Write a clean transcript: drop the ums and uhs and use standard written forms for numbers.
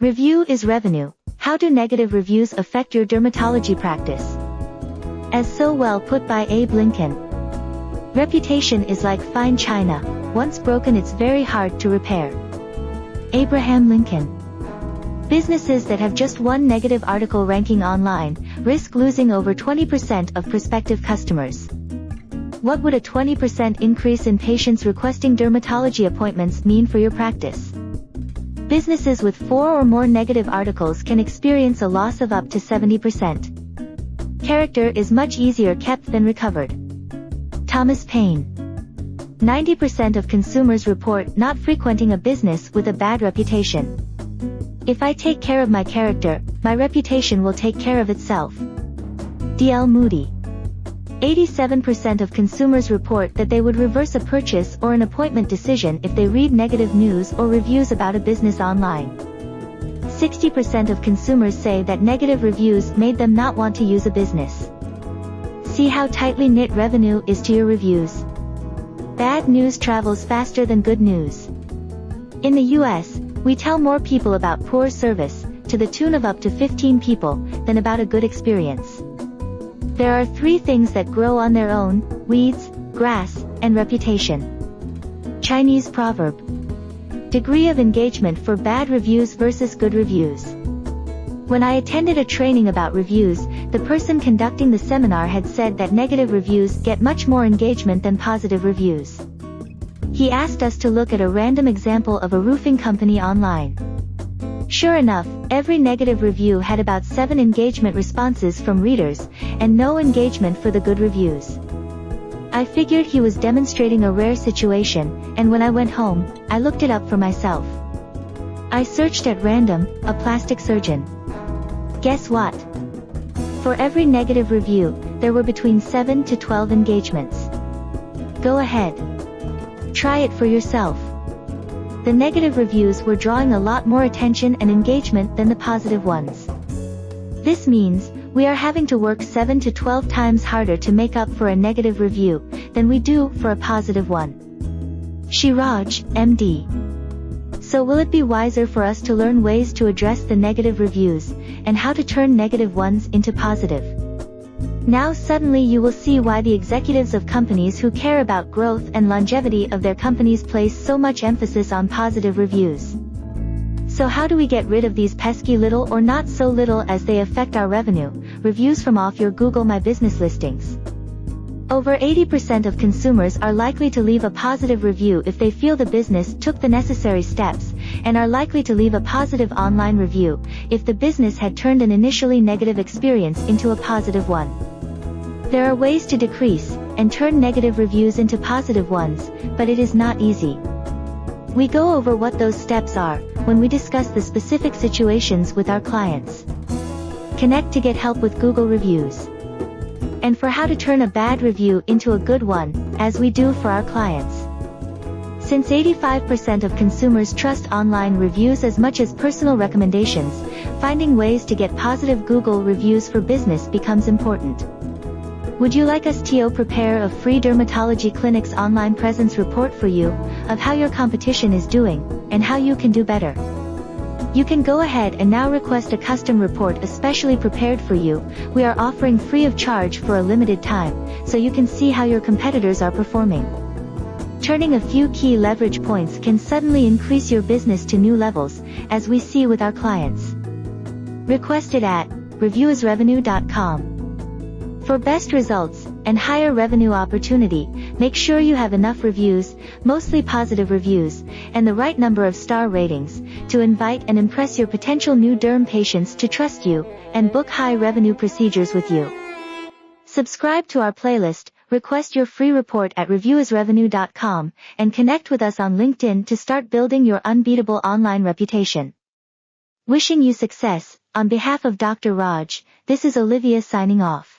Review is revenue. How do negative reviews affect your dermatology practice? As so well put by Abe Lincoln. Reputation is like fine china. Once broken, it's very hard to repair. Abraham Lincoln. Businesses that have just one negative article ranking online risk losing over 20% of prospective customers. What would a 20% increase in patients requesting dermatology appointments mean for your practice? Businesses with 4 or more negative articles can experience a loss of up to 70%. Character is much easier kept than recovered. Thomas Paine. 90% of consumers report not frequenting a business with a bad reputation. If I take care of my character, my reputation will take care of itself. D.L. Moody. 87% of consumers report that they would reverse a purchase or an appointment decision if they read negative news or reviews about a business online. 60% of consumers say that negative reviews made them not want to use a business. See how tightly knit revenue is to your reviews. Bad news travels faster than good news. In the US, we tell more people about poor service, to the tune of up to 15 people, than about a good experience. There are 3 things that grow on their own: weeds, grass, and reputation. Chinese proverb. Degree of engagement for bad reviews versus good reviews. When I attended a training about reviews, the person conducting the seminar had said that negative reviews get much more engagement than positive reviews. He asked us to look at a random example of a roofing company online. Sure enough, every negative review had about 7 engagement responses from readers, and no engagement for the good reviews. I figured he was demonstrating a rare situation, and when I went home, I looked it up for myself. I searched at random, a plastic surgeon. Guess what? For every negative review, there were between 7 to 12 engagements. Go ahead. Try it for yourself. The negative reviews were drawing a lot more attention and engagement than the positive ones. This means, we are having to work 7 to 12 times harder to make up for a negative review, than we do for a positive one. Shiraj, MD. So will it be wiser for us to learn ways to address the negative reviews, and how to turn negative ones into positive? Now suddenly you will see why the executives of companies who care about growth and longevity of their companies place so much emphasis on positive reviews. So how do we get rid of these pesky little or not so little as they affect our revenue, reviews from off your Google My Business listings? Over 80% of consumers are likely to leave a positive review if they feel the business took the necessary steps, and are likely to leave a positive online review if the business had turned an initially negative experience into a positive one. There are ways to decrease and turn negative reviews into positive ones, but it is not easy. We go over what those steps are when we discuss the specific situations with our clients. Connect to get help with Google reviews. And for how to turn a bad review into a good one, as we do for our clients. Since 85% of consumers trust online reviews as much as personal recommendations, finding ways to get positive Google reviews for business becomes important. Would you like us to prepare a free dermatology clinic's online presence report for you, of how your competition is doing, and how you can do better? You can go ahead and now request a custom report especially prepared for you. We are offering free of charge for a limited time, so you can see how your competitors are performing. Turning a few key leverage points can suddenly increase your business to new levels, as we see with our clients. Request it at reviewisrevenue.com. For best results and higher revenue opportunity, make sure you have enough reviews, mostly positive reviews, and the right number of star ratings, to invite and impress your potential new derm patients to trust you, and book high revenue procedures with you. Subscribe to our playlist, request your free report at reviewisrevenue.com, and connect with us on LinkedIn to start building your unbeatable online reputation. Wishing you success, on behalf of Dr. Raj, this is Olivia signing off.